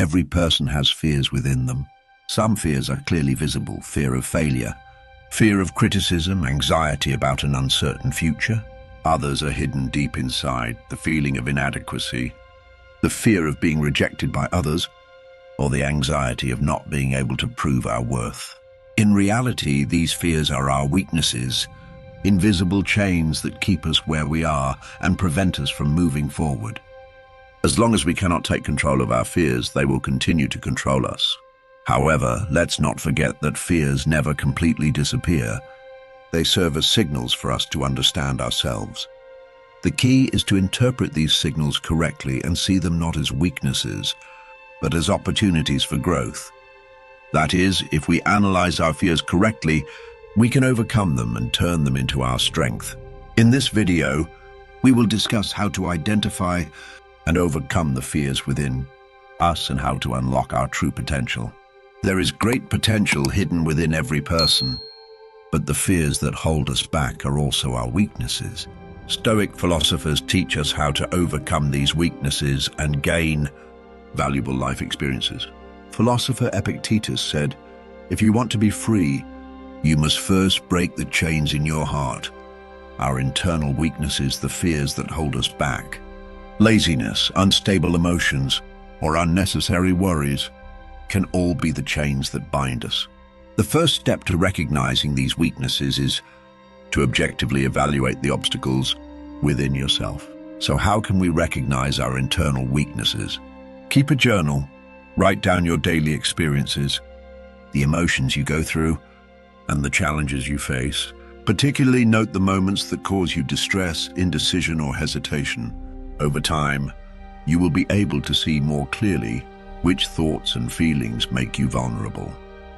Every person has fears within them. Some fears are clearly visible: fear of failure, fear of criticism, anxiety about an uncertain future. Others are hidden deep inside: the feeling of inadequacy, the fear of being rejected by others, or the anxiety of not being able to prove our worth. In reality, these fears are our weaknesses, invisible chains that keep us where we are and prevent us from moving forward. As long as we cannot take control of our fears, they will continue to control us. However, let's not forget that fears never completely disappear. They serve as signals for us to understand ourselves. The key is to interpret these signals correctly and see them not as weaknesses, but as opportunities for growth. That is, if we analyze our fears correctly, we can overcome them and turn them into our strength. In this video, we will discuss how to identify and overcome the fears within us and how to unlock our true potential. There is great potential hidden within every person, but the fears that hold us back are also our weaknesses. Stoic philosophers teach us how to overcome these weaknesses and gain valuable life experiences. Philosopher Epictetus said, "If you want to be free, you must first break the chains in your heart." Our internal weaknesses, the fears that hold us back, laziness, unstable emotions, or unnecessary worries, can all be the chains that bind us. The first step to recognizing these weaknesses is to objectively evaluate the obstacles within yourself. So how can we recognize our internal weaknesses? Keep a journal. Write down your daily experiences, the emotions you go through, and the challenges you face. Particularly note the moments that cause you distress, indecision, or hesitation. Over time, you will be able to see more clearly which thoughts and feelings make you vulnerable.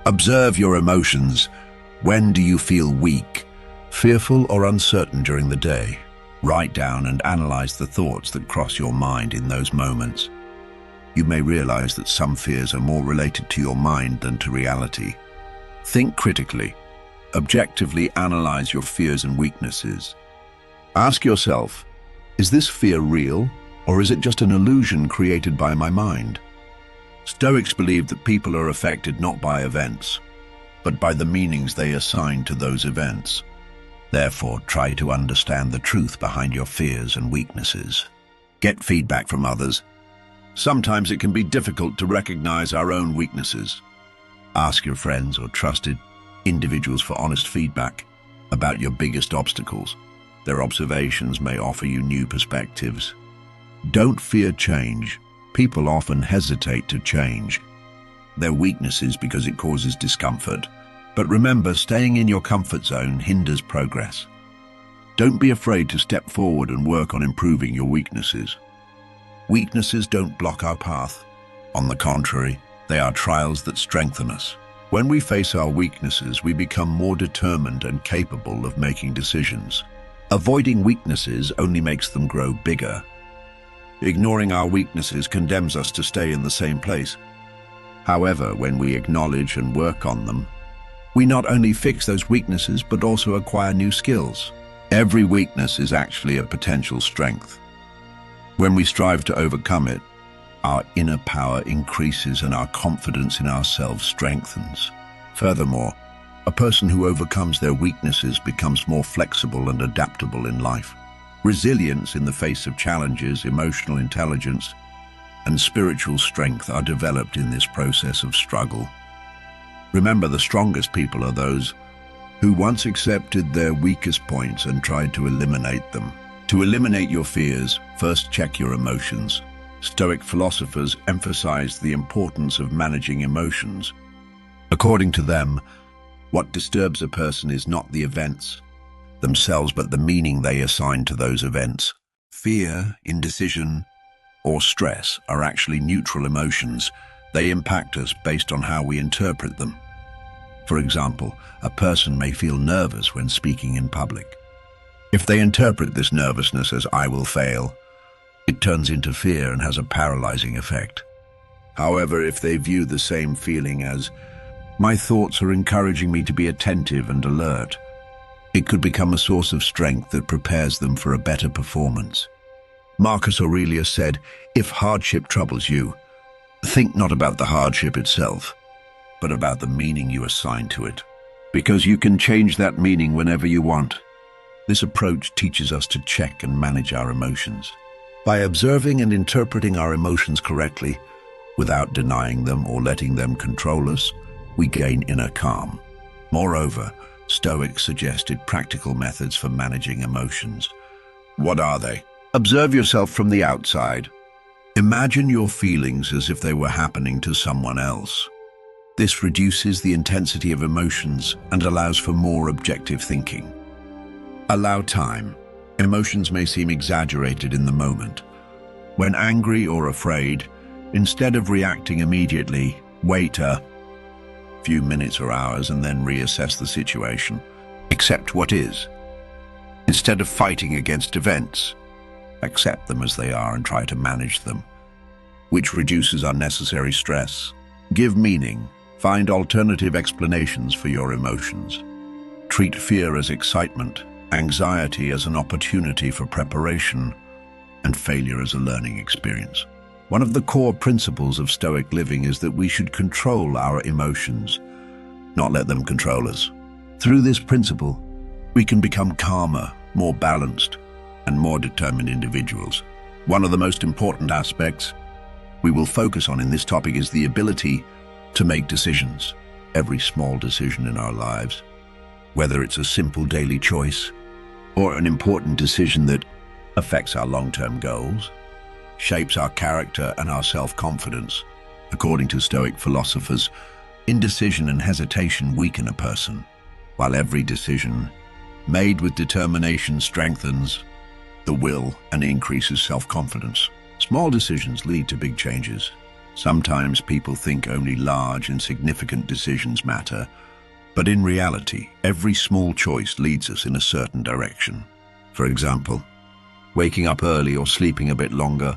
Observe your emotions. When do you feel weak, fearful, or uncertain during the day? Write down and analyze the thoughts that cross your mind in those moments. You may realize that some fears are more related to your mind than to reality. Think critically. Objectively analyze your fears and weaknesses. Ask yourself, is this fear real, or is it just an illusion created by my mind? Stoics believe that people are affected not by events, but by the meanings they assign to those events. Therefore, try to understand the truth behind your fears and weaknesses. Get feedback from others. Sometimes it can be difficult to recognize our own weaknesses. Ask your friends or trusted individuals for honest feedback about your biggest obstacles. Their observations may offer you new perspectives. Don't fear change. People often hesitate to change their weaknesses because it causes discomfort. But remember, staying in your comfort zone hinders progress. Don't be afraid to step forward and work on improving your weaknesses. Weaknesses don't block our path. On the contrary, they are trials that strengthen us. When we face our weaknesses, we become more determined and capable of making decisions. Avoiding weaknesses only makes them grow bigger. Ignoring our weaknesses condemns us to stay in the same place. However, when we acknowledge and work on them, we not only fix those weaknesses but also acquire new skills. Every weakness is actually a potential strength. When we strive to overcome it, our inner power increases and our confidence in ourselves strengthens. Furthermore, a person who overcomes their weaknesses becomes more flexible and adaptable in life. Resilience in the face of challenges, emotional intelligence, and spiritual strength are developed in this process of struggle. Remember, the strongest people are those who once accepted their weakest points and tried to eliminate them. To eliminate your fears, first check your emotions. Stoic philosophers emphasize the importance of managing emotions. According to them, what disturbs a person is not the events themselves, but the meaning they assign to those events. Fear, indecision, or stress are actually neutral emotions. They impact us based on how we interpret them. For example, a person may feel nervous when speaking in public. If they interpret this nervousness as "I will fail," it turns into fear and has a paralyzing effect. However, if they view the same feeling as "My thoughts are encouraging me to be attentive and alert," it could become a source of strength that prepares them for a better performance. Marcus Aurelius said, "If hardship troubles you, Think not about the hardship itself, but about the meaning you assign to it, because you can change that meaning whenever you want. This approach teaches us to check and manage our emotions. By observing and interpreting our emotions correctly, without denying them or letting them control us, we gain inner calm. Moreover, Stoics suggested practical methods for managing emotions. What are they? Observe yourself from the outside. Imagine your feelings as if they were happening to someone else. This reduces the intensity of emotions and allows for more objective thinking. Allow time. Emotions may seem exaggerated in the moment. When angry or afraid, instead of reacting immediately, wait a few minutes or hours and then reassess the situation. Accept what is. Instead of fighting against events, accept them as they are and try to manage them, which reduces unnecessary stress. Give meaning. Find alternative explanations for your emotions. Treat fear as excitement, anxiety as an opportunity for preparation, and failure as a learning experience. One of the core principles of Stoic living is that we should control our emotions, not let them control us. Through this principle, we can become calmer, more balanced, and more determined individuals. One of the most important aspects we will focus on in this topic is the ability to make decisions. Every small decision in our lives, whether it's a simple daily choice or an important decision that affects our long-term goals, shapes our character and our self-confidence. According to Stoic philosophers, indecision and hesitation weaken a person, while every decision made with determination strengthens the will and increases self-confidence. Small decisions lead to big changes. Sometimes people think only large and significant decisions matter, but in reality, every small choice leads us in a certain direction. For example, waking up early or sleeping a bit longer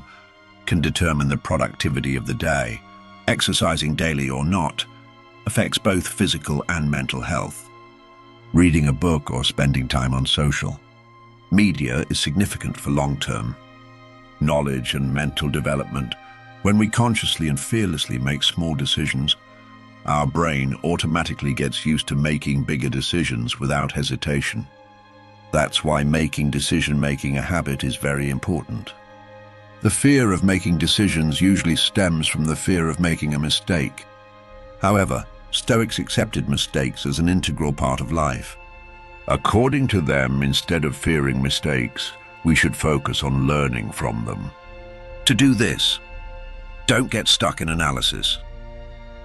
can determine the productivity of the day. Exercising daily or not affects both physical and mental health. Reading a book or spending time on social media is significant for long-term knowledge and mental development. When we consciously and fearlessly make small decisions, our brain automatically gets used to making bigger decisions without hesitation. That's why making decision-making a habit is very important. The fear of making decisions usually stems from the fear of making a mistake. However, Stoics accepted mistakes as an integral part of life. According to them, instead of fearing mistakes, we should focus on learning from them. To do this, don't get stuck in analysis.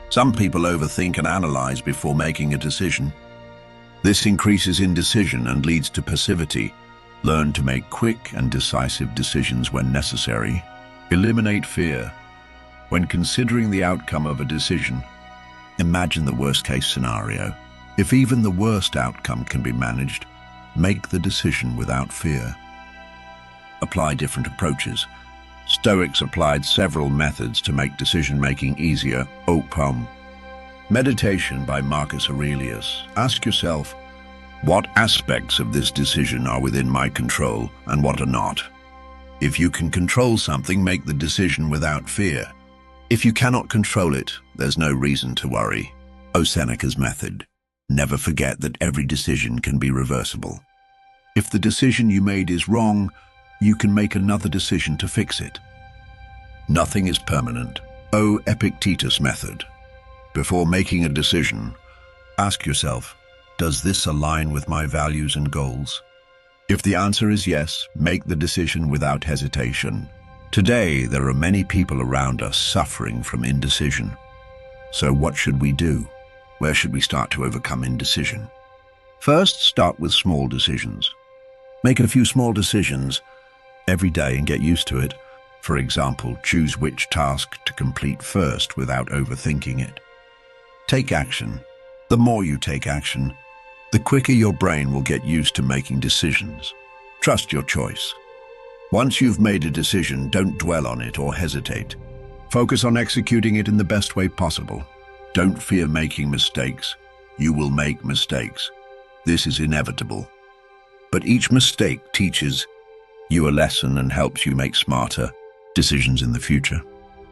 Some people overthink and analyze before making a decision. This increases indecision and leads to passivity. Learn to make quick and decisive decisions when necessary. Eliminate fear. When considering the outcome of a decision, imagine the worst-case scenario. If even the worst outcome can be managed, make the decision without fear. Apply different approaches. Stoics applied several methods to make decision-making easier. Meditation by Marcus Aurelius. Ask yourself, what aspects of this decision are within my control and what are not? If you can control something, make the decision without fear. If you cannot control it, there's no reason to worry. Seneca's method. Never forget that every decision can be reversible. If the decision you made is wrong, you can make another decision to fix it. Nothing is permanent. Epictetus method. Before making a decision, ask yourself, does this align with my values and goals? If the answer is yes, make the decision without hesitation. Today, there are many people around us suffering from indecision. So what should we do? Where should we start to overcome indecision? First, start with small decisions. Make a few small decisions every day and get used to it. For example, choose which task to complete first without overthinking it. Take action. The more you take action, the quicker your brain will get used to making decisions. Trust your choice. Once you've made a decision, don't dwell on it or hesitate. Focus on executing it in the best way possible. Don't fear making mistakes. You will make mistakes. This is inevitable. But each mistake teaches you a lesson and helps you make smarter decisions in the future.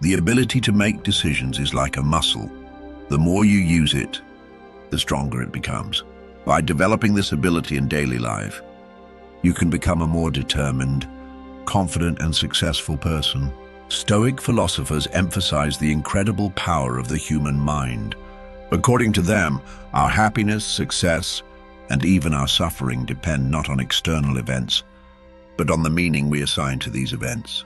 The ability to make decisions is like a muscle. The more you use it, the stronger it becomes. By developing this ability in daily life, you can become a more determined, confident and successful person. Stoic philosophers emphasize the incredible power of the human mind. According to them, our happiness, success, and even our suffering depend not on external events, but on the meaning we assign to these events.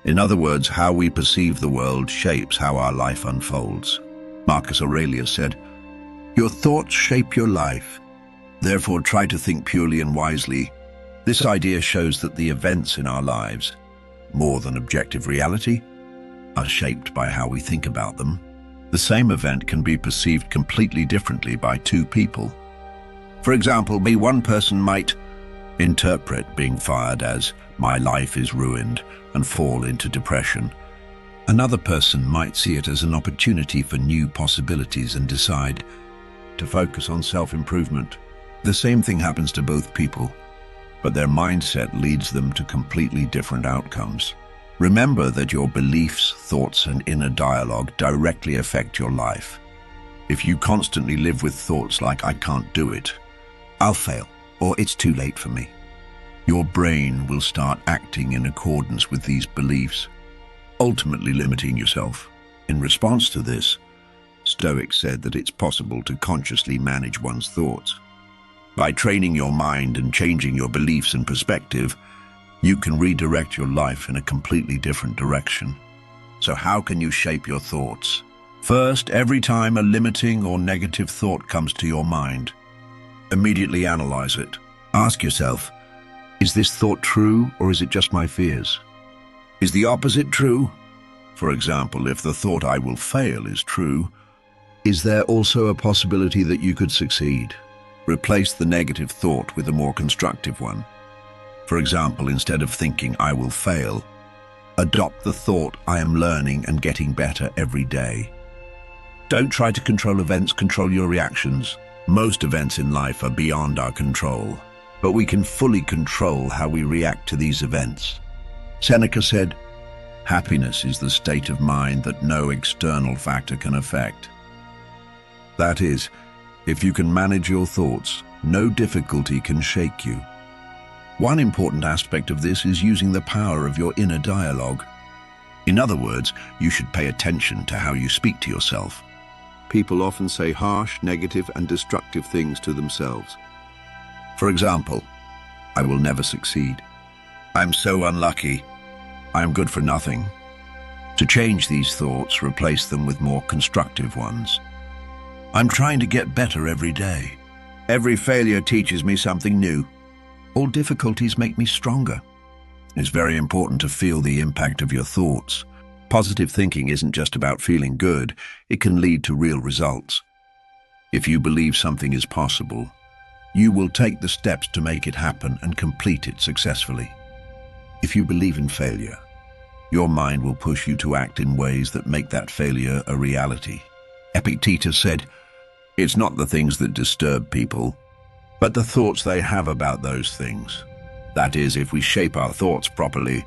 In other words, how we perceive the world shapes how our life unfolds. Marcus Aurelius said, "Your thoughts shape your life. Therefore try to think purely and wisely." This idea shows that the events in our lives, more than objective reality, are shaped by how we think about them. The same event can be perceived completely differently by two people. For example, one person might interpret being fired as "my life is ruined" and fall into depression. Another person might see it as an opportunity for new possibilities and decide to focus on self-improvement. The same thing happens to both people, but their mindset leads them to completely different outcomes. Remember that your beliefs, thoughts, and inner dialogue directly affect your life. If you constantly live with thoughts like "I can't do it," "I'll fail," or "it's too late for me," your brain will start acting in accordance with these beliefs, ultimately limiting yourself. In response to this, Stoics said that it's possible to consciously manage one's thoughts. By training your mind and changing your beliefs and perspective, you can redirect your life in a completely different direction. So how can you shape your thoughts? First, every time a limiting or negative thought comes to your mind, immediately analyze it. Ask yourself, is this thought true or is it just my fears? Is the opposite true? For example, if the thought "I will fail" is true, is there also a possibility that you could succeed? Replace the negative thought with a more constructive one. For example, instead of thinking "I will fail," adopt the thought "I am learning and getting better every day." Don't try to control events, control your reactions. Most events in life are beyond our control, but we can fully control how we react to these events. Seneca said, "Happiness is the state of mind that no external factor can affect." That is, if you can manage your thoughts, no difficulty can shake you. One important aspect of this is using the power of your inner dialogue. In other words, you should pay attention to how you speak to yourself. People often say harsh, negative, and destructive things to themselves. For example, "I will never succeed," "I'm so unlucky," "I'm good for nothing." To change these thoughts, replace them with more constructive ones. "I'm trying to get better every day. Every failure teaches me something new. All difficulties make me stronger." It's very important to feel the impact of your thoughts. Positive thinking isn't just about feeling good, it can lead to real results. If you believe something is possible, you will take the steps to make it happen and complete it successfully. If you believe in failure, your mind will push you to act in ways that make that failure a reality. Epictetus said, "It's not the things that disturb people, but the thoughts they have about those things." That is, if we shape our thoughts properly,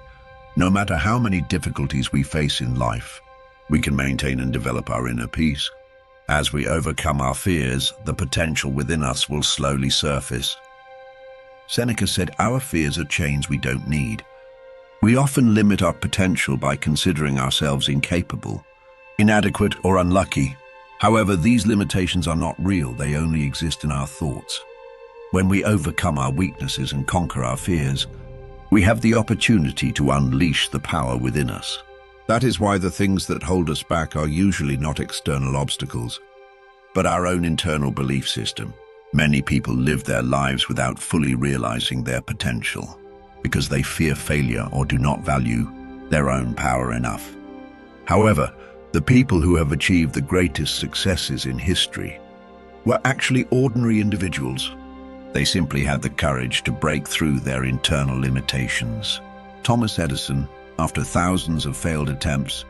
no matter how many difficulties we face in life, we can maintain and develop our inner peace. As we overcome our fears, the potential within us will slowly surface. Seneca said, "Our fears are chains we don't need." We often limit our potential by considering ourselves incapable, inadequate, or unlucky. However, these limitations are not real, they only exist in our thoughts. When we overcome our weaknesses and conquer our fears, we have the opportunity to unleash the power within us. That is why the things that hold us back are usually not external obstacles, but our own internal belief system. Many people live their lives without fully realizing their potential, because they fear failure or do not value their own power enough. However, the people who have achieved the greatest successes in history were actually ordinary individuals. They simply had the courage to break through their internal limitations. Thomas Edison, after thousands of failed attempts,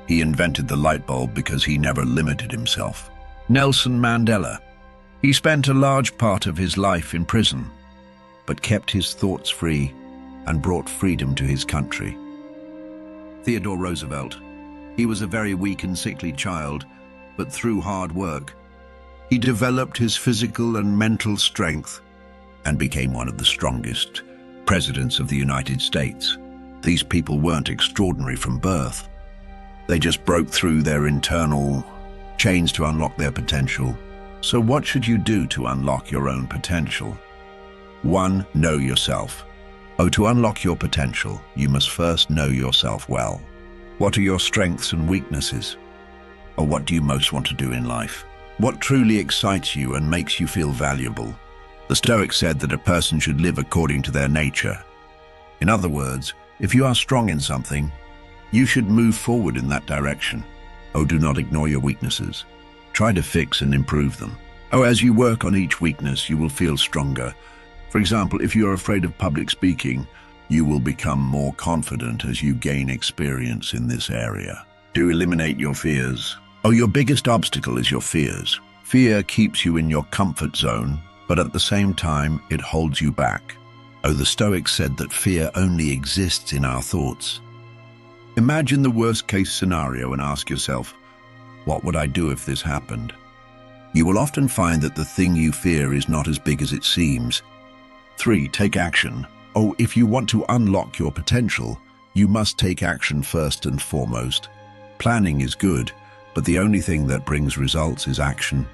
he invented the light bulb because he never limited himself. Nelson Mandela, he spent a large part of his life in prison, but kept his thoughts free and brought freedom to his country. Theodore Roosevelt, He was a very weak and sickly child, but through hard work, he developed his physical and mental strength and became one of the strongest presidents of the United States. These people weren't extraordinary from birth. They just broke through their internal chains to unlock their potential. So what should you do to unlock your own potential? 1. Know yourself. To unlock your potential, you must first know yourself well. What are your strengths and weaknesses? Or what do you most want to do in life? What truly excites you and makes you feel valuable? The Stoics said that a person should live according to their nature. In other words, if you are strong in something, you should move forward in that direction. Do not ignore your weaknesses. Try to fix and improve them. As you work on each weakness, you will feel stronger. For example, if you are afraid of public speaking, you will become more confident as you gain experience in this area. To eliminate your fears. Your biggest obstacle is your fears. Fear keeps you in your comfort zone, but at the same time, it holds you back. The Stoics said that fear only exists in our thoughts. Imagine the worst-case scenario and ask yourself, what would I do if this happened? You will often find that the thing you fear is not as big as it seems. 3. Take action. If you want to unlock your potential, you must take action first and foremost. Planning is good, but the only thing that brings results is action.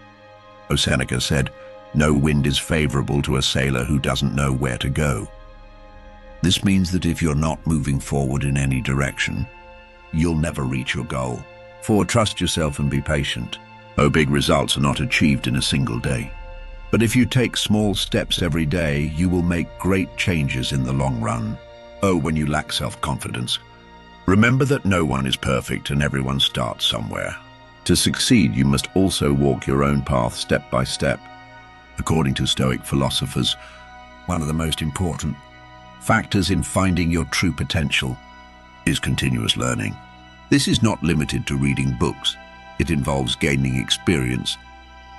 Seneca said, "No wind is favorable to a sailor who doesn't know where to go." This means that if you're not moving forward in any direction, you'll never reach your goal. 4. Trust yourself and be patient. Big results are not achieved in a single day. But if you take small steps every day, you will make great changes in the long run. When you lack self-confidence, remember that no one is perfect and everyone starts somewhere. To succeed, you must also walk your own path step by step. According to Stoic philosophers, one of the most important factors in finding your true potential is continuous learning. This is not limited to reading books. It involves gaining experience,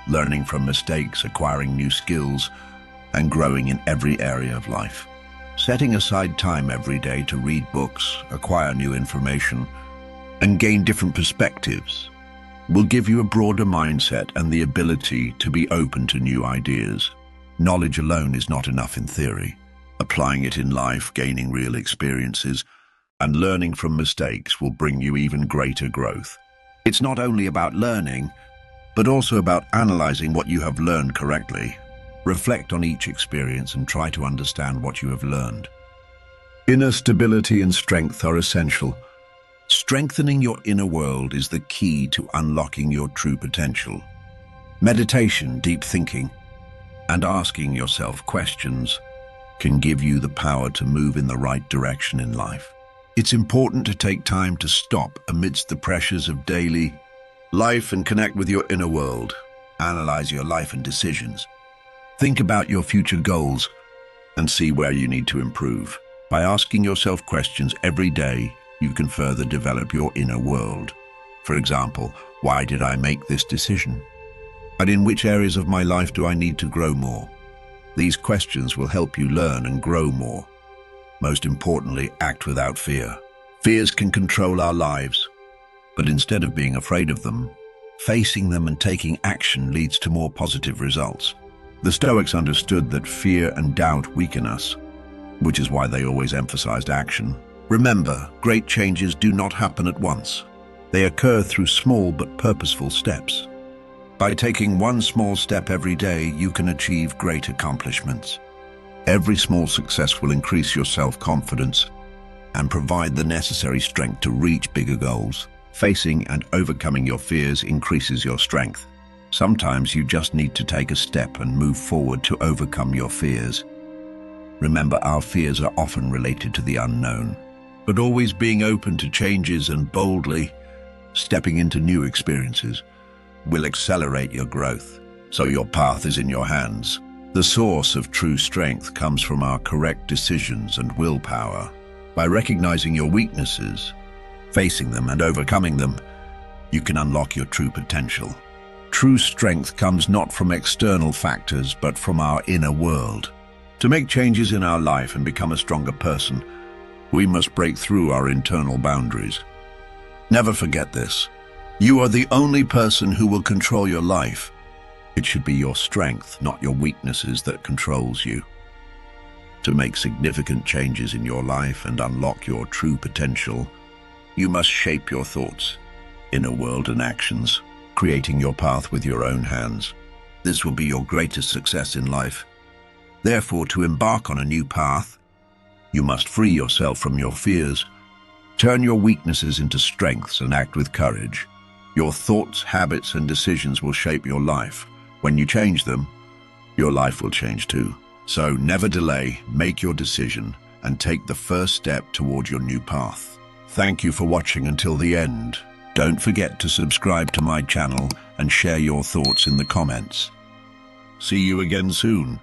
learning from mistakes, acquiring new skills, and growing in every area of life. Setting aside time every day to read books, acquire new information, and gain different perspectives will give you a broader mindset and the ability to be open to new ideas. Knowledge alone is not enough in theory. Applying it in life, gaining real experiences, and learning from mistakes will bring you even greater growth. It's not only about learning, but also about analyzing what you have learned correctly. Reflect on each experience and try to understand what you have learned. Inner stability and strength are essential. Strengthening your inner world is the key to unlocking your true potential. Meditation, deep thinking, and asking yourself questions can give you the power to move in the right direction in life. It's important to take time to stop amidst the pressures of daily life and connect with your inner world. Analyze your life and decisions. Think about your future goals and see where you need to improve. By asking yourself questions every day, you can further develop your inner world. For example, why did I make this decision? And in which areas of my life do I need to grow more? These questions will help you learn and grow more. Most importantly, act without fear. Fears can control our lives, but instead of being afraid of them, facing them and taking action leads to more positive results. The Stoics understood that fear and doubt weaken us, which is why they always emphasized action. Remember, great changes do not happen at once. They occur through small but purposeful steps. By taking one small step every day, you can achieve great accomplishments. Every small success will increase your self-confidence and provide the necessary strength to reach bigger goals. Facing and overcoming your fears increases your strength. Sometimes you just need to take a step and move forward to overcome your fears. Remember, our fears are often related to the unknown, but always being open to changes and boldly stepping into new experiences will accelerate your growth. So your path is in your hands. The source of true strength comes from our correct decisions and willpower. By recognizing your weaknesses, facing them and overcoming them, you can unlock your true potential. True strength comes not from external factors, but from our inner world. To make changes in our life and become a stronger person, we must break through our internal boundaries. Never forget this. You are the only person who will control your life. It should be your strength, not your weaknesses, that controls you. To make significant changes in your life and unlock your true potential, you must shape your thoughts, inner world and actions, creating your path with your own hands. This will be your greatest success in life. Therefore, to embark on a new path, you must free yourself from your fears, turn your weaknesses into strengths and act with courage. Your thoughts, habits, and decisions will shape your life. When you change them, your life will change too. So never delay, make your decision, and take the first step toward your new path. Thank you for watching until the end. Don't forget to subscribe to my channel and share your thoughts in the comments. See you again soon.